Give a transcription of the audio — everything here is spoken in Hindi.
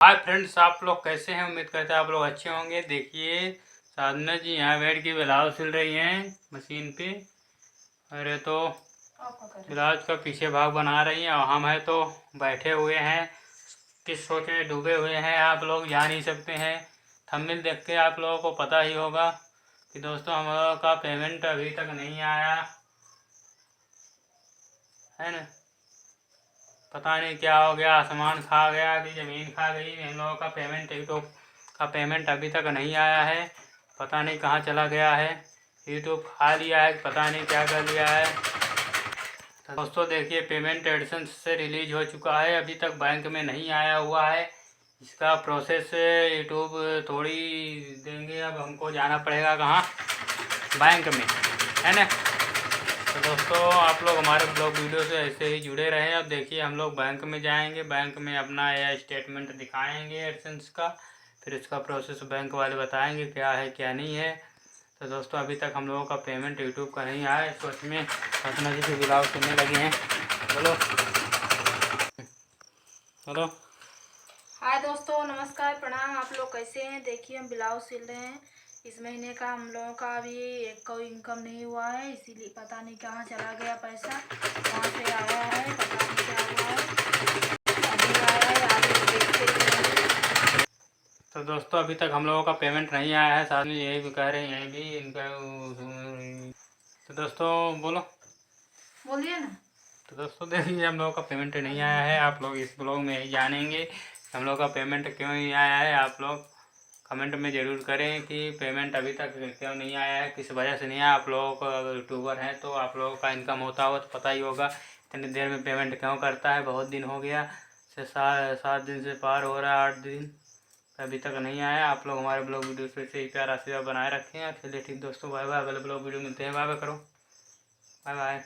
हाय फ्रेंड्स, आप लोग कैसे हैं। उम्मीद करते हैं आप लोग अच्छे होंगे। देखिए साधना जी यहाँ बैठ के ब्लाउज सिल रही हैं मशीन पे। अरे तो ब्लाउज का पीछे भाग बना रही हैं और हम है तो बैठे हुए हैं, किस सोच में डूबे हुए हैं आप लोग जान ही सकते हैं। थंबनेल देख के आप लोगों को पता ही होगा कि दोस्तों हम लोगों का पेमेंट अभी तक नहीं आया है ना। पता नहीं क्या हो गया, आसमान खा गया कि ज़मीन खा गई। हम लोगों का पेमेंट यूट्यूब का पेमेंट अभी तक नहीं आया है। पता नहीं कहाँ चला गया है। यूट्यूब खा लिया है, पता नहीं क्या कर लिया है। तो दोस्तों देखिए, पेमेंट एडिसन से रिलीज हो चुका है, अभी तक बैंक में नहीं आया हुआ है। इसका प्रोसेस यूट्यूब थोड़ी देंगे। अब हमको जाना पड़ेगा कहाँ, बैंक में, है ना। तो दोस्तों आप लोग हमारे ब्लॉग वीडियो से ऐसे ही जुड़े रहें। अब देखिए हम लोग बैंक में जाएंगे, बैंक में अपना यह स्टेटमेंट दिखाएंगे एडसेंस का, फिर इसका प्रोसेस बैंक वाले बताएंगे क्या है क्या नहीं है। तो दोस्तों अभी तक हम लोगों का पेमेंट यूट्यूब का नहीं आया, इस वक्त में सपना जी के ब्लाउज सुनने लगे हैं। बोलो हेलो। हाय दोस्तों, नमस्कार, प्रणाम। आप लोग कैसे हैं। देखिए हम ब्लाउज सिल रहे हैं। इस महीने का हम लोगों का अभी एक कोई इनकम नहीं हुआ है, इसीलिए पता नहीं कहाँ चला गया पैसा, कहाँ से आया है पता नहीं क्या हुआ है। अभी आया है, आगे देखते हैं। तो दोस्तों अभी तक हम लोगों का पेमेंट नहीं आया है, साथ में यही भी कह रहे हैं, यही भी इनका। तो दोस्तों बोलिए ना। तो दोस्तों देखिए हम लोगों का पेमेंट नहीं आया है। आप लोग इस ब्लॉग में ही जानेंगे हम लोग का पेमेंट क्यों नहीं आया है। आप लोग कमेंट में ज़रूर करें कि पेमेंट अभी तक क्यों नहीं आया है, किस वजह से नहीं आया। आप लोगों को अगर यूट्यूबर हैं तो आप लोगों का इनकम होता हो तो पता ही होगा इतनी देर में पेमेंट क्यों करता है। बहुत दिन हो गया से 7 दिन से पार हो रहा है, 8 दिन अभी तक नहीं आया। आप लोग हमारे ब्लॉग वीडियो से ही प्यार आशीर्वाद बनाए रखें। चलिए ठीक दोस्तों, बाय बाय। अगले ब्लॉग वीडियो मिलते हैं। बाय बाय करो, बाय बाय।